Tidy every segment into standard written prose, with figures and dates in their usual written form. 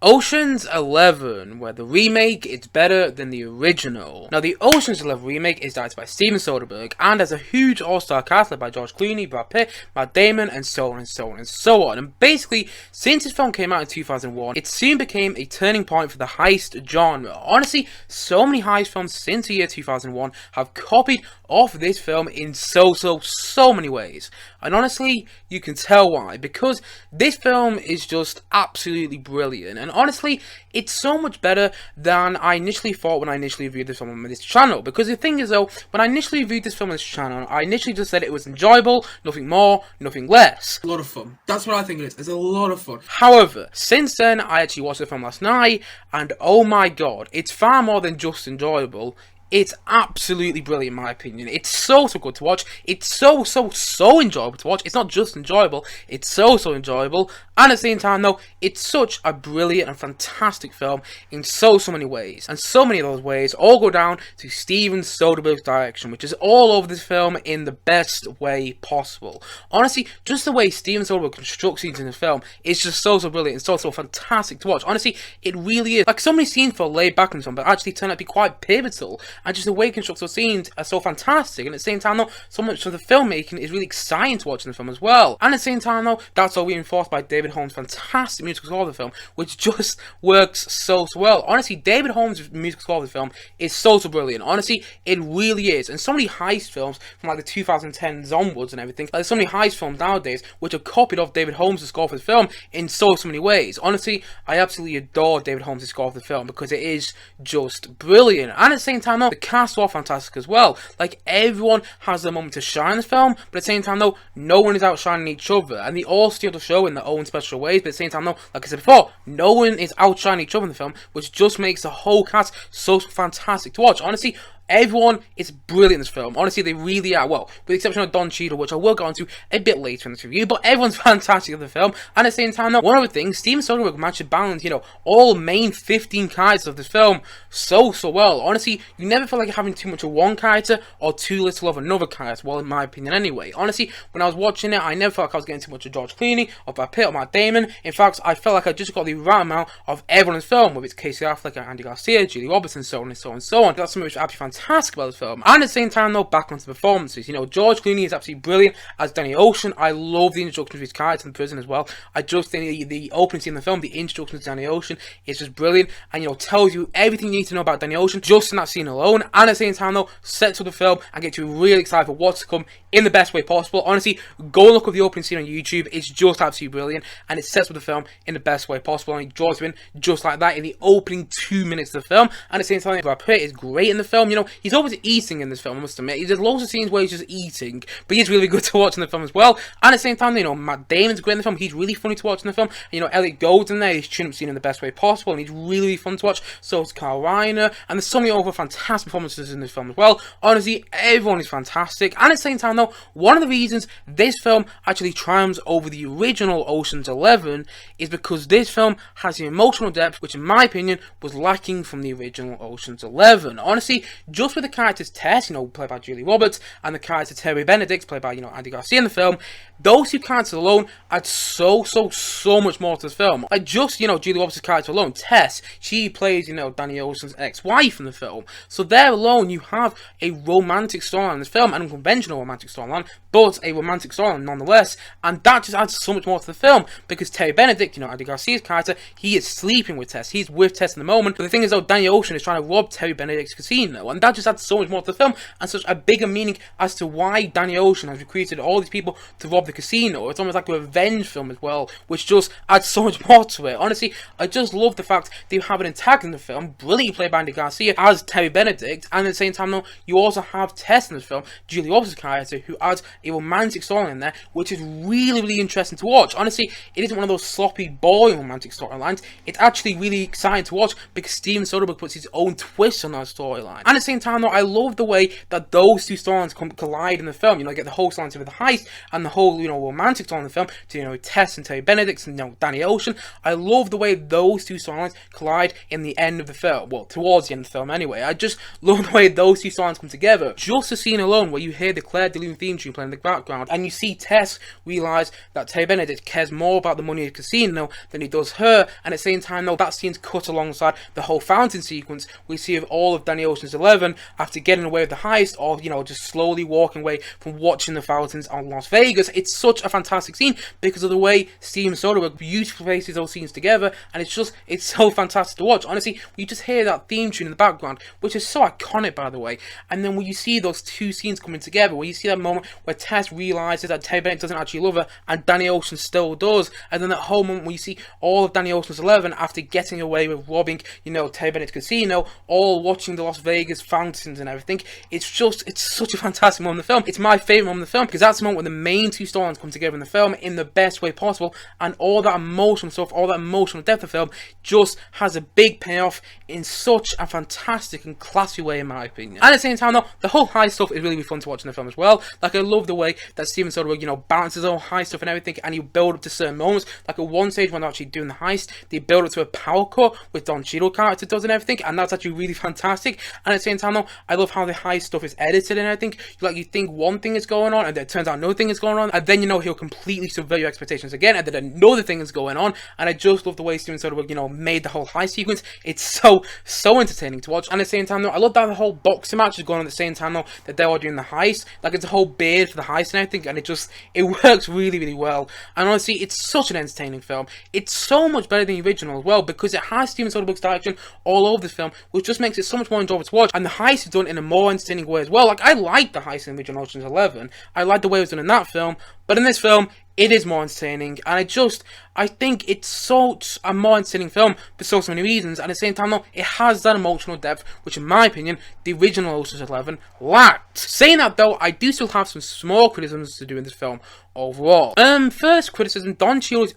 Ocean's 11, where the remake is better than the original. Now, the Ocean's 11 remake is directed by Steven Soderbergh and has a huge all-star cast led by George Clooney, Brad Pitt, Matt Damon, and so on and so on and so on. And basically, since this film came out in 2001, it soon became a turning point for the heist genre. Honestly, so many heist films since the year 2001 have copied off this film in so many ways. And honestly, you can tell why, because this film is just absolutely brilliant. And honestly, it's so much better than I initially thought when I initially reviewed this film on this channel. Because the thing is though, when I initially reviewed this film on this channel, I initially just said it was enjoyable, nothing more, nothing less. A lot of fun. That's what I think it is. It's a lot of fun. However, since then, I actually watched the film last night, and oh my god, it's far more than just enjoyable. It's absolutely brilliant in my opinion. It's so good to watch. It's so enjoyable to watch. It's not just enjoyable, it's so enjoyable. And at the same time though, it's such a brilliant and fantastic film in so many ways. And so many of those ways all go down to Steven Soderbergh's direction, which is all over this film in the best way possible. Honestly, just the way Steven Soderbergh constructs scenes in the film is just so brilliant and so fantastic to watch. Honestly, it really is. Like, so many scenes feel laid back in this film, but actually turn out to be quite pivotal. And just the way he constructs those scenes are so fantastic. And at the same time though, so much of the filmmaking is really exciting to watch in the film as well. And at the same time though, that's all reinforced by David Holmes' fantastic musical score of the film, which just works so well. Honestly, David Holmes' musical score of the film is so brilliant. Honestly, it really is. And so many heist films from like the 2010s onwards and everything, like there's so many heist films nowadays which have copied off David Holmes' score for the film in so many ways. Honestly, I absolutely adore David Holmes' score of the film because it is just brilliant. And at the same time though, the cast are fantastic as well. Like, everyone has their moment to shine in the film, but at the same time though, no one is outshining each other, and they all steal the show in their own special ways. But at the same time though, like I said before, no one is outshining each other in the film, which just makes the whole cast so fantastic to watch. Honestly, everyone is brilliant in this film. Honestly, they really are. Well, with the exception of Don Cheadle, which I will get onto a bit later in this review, but everyone's fantastic in the film. And at the same time, though, one other thing, Steven Soderbergh managed to balance, you know, all main 15 characters of this film so well. Honestly, you never feel like you're having too much of one character or too little of another character. Well, in my opinion, anyway. Honestly, when I was watching it, I never felt like I was getting too much of George Clooney or Brad Pitt or Matt Damon. In fact, I felt like I just got the right amount of everyone in the film, whether it's Casey Affleck, Andy Garcia, Julie Roberts, and so on and so on and so on. That's something which is absolutely fantastic about this film. And at the same time though, back onto the performances. You know, George Clooney is absolutely brilliant as Danny Ocean. I love the introduction of his character in prison as well. I just think the opening scene in the film, the introduction to Danny Ocean, is just brilliant, and you know, tells you everything you need to know about Danny Ocean just in that scene alone. And at the same time though, sets up the film and gets you really excited for what's to come in the best way possible. Honestly, go and look at the opening scene on YouTube. It's just absolutely brilliant, and it sets up the film in the best way possible, and it draws you in just like that in the opening 2 minutes of the film. And at the same time, Brad Pitt is great in the film. You know, he's always eating in this film, I must admit. There's loads of scenes where he's just eating, but he's really good to watch in the film as well. And at the same time, you know, Matt Damon's great in the film. He's really funny to watch in the film. And, you know, Elliot Gould's in there. He's tune up scene in the best way possible, and he's really fun to watch. So is Carl Reiner, and there's so many other fantastic performances in this film as well. Honestly, everyone is fantastic. And at the same time though, one of the reasons this film actually triumphs over the original Ocean's 11 is because this film has the emotional depth which in my opinion was lacking from the original Ocean's 11. Honestly, just with the characters Tess, you know, played by Julie Roberts, and the character Terry Benedict, played by, you know, Andy Garcia in the film, those two characters alone add so much more to this film. Like, just, you know, Julie Roberts' character alone, Tess, she plays, you know, Danny Ocean's ex-wife in the film. So there alone, you have a romantic storyline in this film, an unconventional romantic storyline, but a romantic storyline nonetheless, and that just adds so much more to the film, because Terry Benedict, you know, Andy Garcia's character, he is sleeping with Tess, he's with Tess in the moment, but the thing is though, Danny Ocean is trying to rob Terry Benedict's casino, and that just adds so much more to the film, and such a bigger meaning as to why Danny Ocean has recruited all these people to rob the casino. It's almost like a revenge film as well, which just adds so much more to it. Honestly, I just love the fact that you have an antagonist in the film, brilliantly played by Andy Garcia as Terry Benedict, and at the same time though, you also have Tess in this film, Julie Roberts' character, who adds a romantic storyline in there, which is really interesting to watch. Honestly, it isn't one of those sloppy, boring romantic storylines. It's actually really exciting to watch because Steven Soderbergh puts his own twist on that storyline. And at the same same time, though, I love the way that those two storylines collide in the film. You know, you get the whole storyline with the heist and the whole, you know, romantic storyline in the film to, you know, Tess and Terry Benedict and, you know, Danny Ocean. I love the way those two storylines collide in the end of the film. Well, towards the end of the film, anyway. I just love the way those two storylines come together. Just a scene alone where you hear the Claire de Lune theme tune playing in the background, and you see Tess realise that Terry Benedict cares more about the money at the casino than he does her, and at the same time, though, that scene's cut alongside the whole fountain sequence we see of all of Danny Ocean's 11 after getting away with the heist, or, you know, just slowly walking away from watching the fountains on Las Vegas. It's such a fantastic scene because of the way Steven Soderbergh beautifully places those scenes together, and it's so fantastic to watch. Honestly, you just hear that theme tune in the background, which is so iconic, by the way, and then when you see those two scenes coming together, where you see that moment where Tess realises that Terry Benedict doesn't actually love her, and Danny Ocean still does, and then that whole moment where you see all of Danny Ocean's 11 after getting away with robbing, you know, Terry Benedict's casino, all watching the Las Vegas fountains and everything. It's such a fantastic moment in the film. It's my favourite moment in the film because that's the moment when the main two storylines come together in the film in the best way possible, and all that emotional stuff, all that emotional depth of the film just has a big payoff in such a fantastic and classy way, in my opinion. And at the same time, though, the whole high stuff is really fun to watch in the film as well. Like, I love the way that Steven Soderbergh, you know, balances all high stuff and everything, and you build up to certain moments. Like, at one stage when they're actually doing the heist, they build up to a power cut with Don Cheadle character does and everything, and that's actually really fantastic. And at the same time, though, I love how the high stuff is edited and everything. Like, you think one thing is going on, and then it turns out another thing is going on, and then, you know, he'll completely subvert your expectations again, and then another thing is going on. And I just love the way Steven Soderbergh, you know, made the whole heist sequence. It's so entertaining to watch. And at the same time, though, I love that the whole boxing match is going on at the same time, though, that they're all doing the heist. Like, it's a whole beard for the heist and everything, and it works really well. And honestly, it's such an entertaining film. It's so much better than the original as well, because it has Steven Soderbergh's direction all over this film, which just makes it so much more enjoyable to watch. And the heist is done in a more entertaining way as well. Like, I like the heist in the original Ocean's 11. I like the way it was done in that film, but in this film, it is more entertaining, and I think it's such a more entertaining film for so many reasons, and at the same time, though, it has that emotional depth, which in my opinion, the original Ocean's 11 lacked. Saying that, though, I do still have some small criticisms to do in this film overall. First criticism, Don Cheadle's,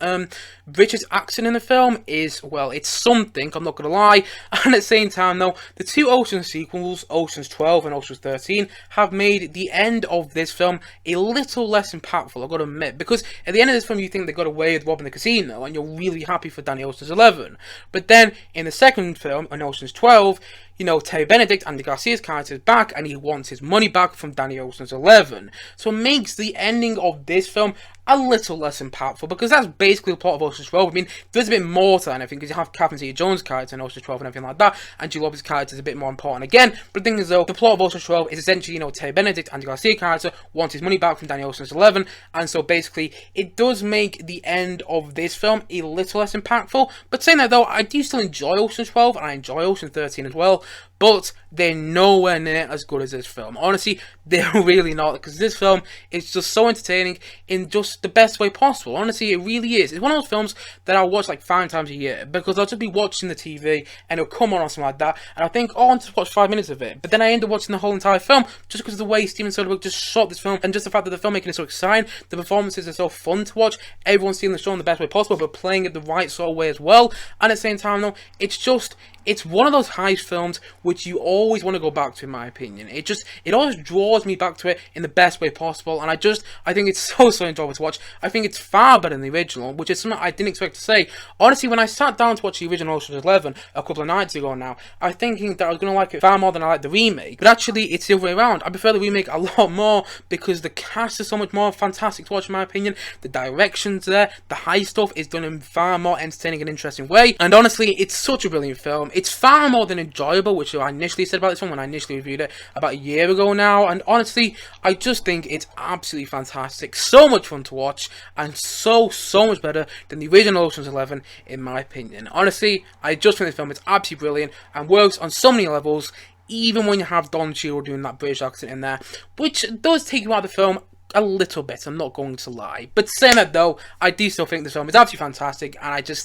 Richard's accent in the film is, well, it's something, I'm not gonna lie, and at the same time, though, the two Ocean's sequels, Ocean's 12 and Ocean's 13, have made the end of this film a little less impactful, I've got to admit, because at the end of this film, you think they got away with robbing the casino, and you're really happy for Danny Ocean's 11. But then, in the second film, in Ocean's 12, you know, Terry Benedict, Andy Garcia's character, is back, and he wants his money back from Danny Ocean's 11. So it makes the ending of this film a little less impactful, because that's basically the plot of Ocean's 12. I mean, there's a bit more to that, I think, because you have Catherine Zeta-Jones' character in Ocean's 12 and everything like that, and Julia Roberts' character is a bit more important again. But the thing is, though, the plot of Ocean's 12 is essentially, you know, Terry Benedict, Andy Garcia character, wants his money back from Danny Ocean's 11, and so basically, it does make the end of this film a little less impactful. But saying that, though, I do still enjoy Ocean's 12, and I enjoy Ocean's 13 as well, but they're nowhere near as good as this film. Honestly, they're really not, because this film is just so entertaining in just the best way possible. Honestly, it really is. It's one of those films that I'll watch like 5 times a year, because I'll just be watching the TV and it'll come on or something like that, and I think, oh, I want to watch 5 minutes of it, but then I end up watching the whole entire film just because of the way Steven Soderbergh just shot this film, and just the fact that the filmmaking is so exciting, the performances are so fun to watch, everyone's seeing the show in the best way possible, but playing it the right sort of way as well. And at the same time, though, it's one of those heist films which you always want to go back to, in my opinion. It always draws me back to it in the best way possible, and I think it's so enjoyable to watch. I think it's far better than the original, which is something I didn't expect to say. Honestly, when I sat down to watch the original Ocean's 11 a couple of nights ago now, I was thinking that I was going to like it far more than I like the remake, but actually it's the other way around. I prefer the remake a lot more, because the cast is so much more fantastic to watch, in my opinion. The direction's there, the high stuff is done in a far more entertaining and interesting way, and honestly, it's such a brilliant film. It's far more than enjoyable, which I initially said about this one when I initially reviewed it about a year ago now, and honestly, I just think it's absolutely fantastic. So much fun to watch, and so much better than the original Ocean's 11, in my opinion. Honestly, I just think this film is absolutely brilliant, and works on so many levels, even when you have Don Cheadle doing that British accent in there, which does take you out of the film a little bit, I'm not going to lie. But saying that, though, I do still think this film is absolutely fantastic, and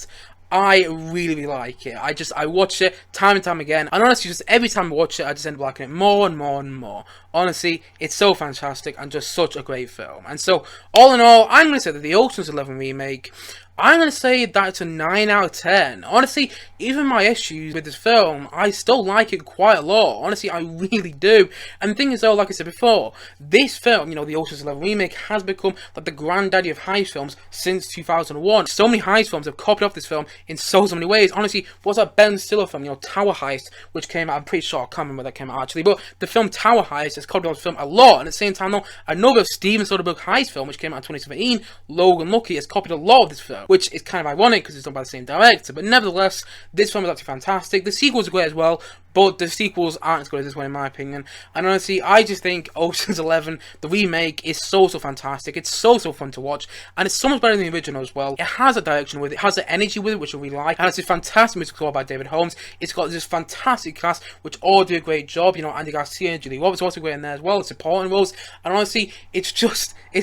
I really like it. I watch it time and time again, and honestly, just every time I watch it, I just end up liking it more and more and more. Honestly, it's so fantastic and just such a great film. And so, all in all, I'm going to say that the Ocean's 11 remake, I'm going to say that it's a 9 out of 10. Honestly, even my issues with this film, I still like it quite a lot. Honestly, I really do. And the thing is though, like I said before, this film, you know, the Ocean's 11 remake, has become like the granddaddy of heist films since 2001. So many heist films have copied off this film in so many ways. Honestly, what's that Ben Stiller film, you know, Tower Heist, which came out, I'm pretty sure, I can't remember when that came out actually, but the film Tower Heist has copied off the film a lot. And at the same time though, another Steven Soderbergh heist film, which came out in 2017, Logan Lucky, has copied a lot of this film, which is kind of ironic because it's done by the same director. But nevertheless, this film is actually fantastic. The sequels are great as well, but the sequels aren't as good as this one in my opinion. And honestly, I just think Ocean's 11, the remake, is so fantastic. It's so fun to watch, and it's so much better than the original as well. It has a direction with it, it has the energy with it, which I really like, and it's a fantastic music score by David Holmes. It's got this fantastic cast, which all do a great job. You know, Andy Garcia and Julie Roberts are also great in there as well, supporting roles. And honestly, it's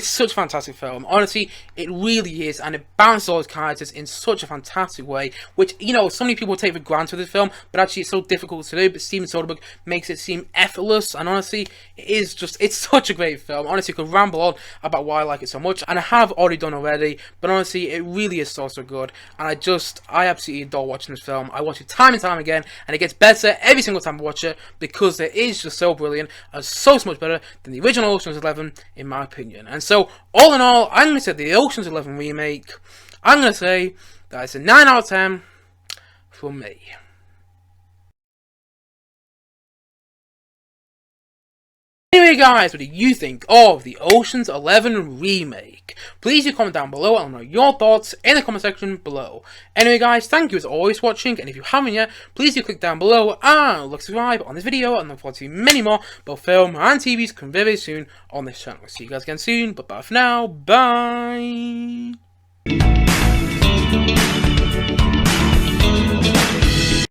such a fantastic film. Honestly, it really is, and it balances all those characters in such a fantastic way, which, you know, so many people take for granted with this film, but actually it's so difficult to do. But Steven Soderbergh makes it seem effortless, and honestly, it's such a great film. Honestly, I could ramble on about why I like it so much, and I have already done already, but honestly, it really is so good, and I absolutely adore watching this film. I watch it time and time again, and it gets better every single time I watch it, because it is just so brilliant, and so much better than the original Ocean's 11, in my opinion. And so, all in all, I'm going to say the Ocean's 11 remake, I'm going to say that it's a 9 out of 10 for me. Anyway guys, what do you think of the Ocean's 11 remake? Please do comment down below and let me know your thoughts in the comment section below. Anyway guys, thank you as always for watching, and if you haven't yet, please do click down below and look subscribe on this video, and look forward to many more both film and TVs coming very soon on this channel. See you guys again soon, but bye for now, bye!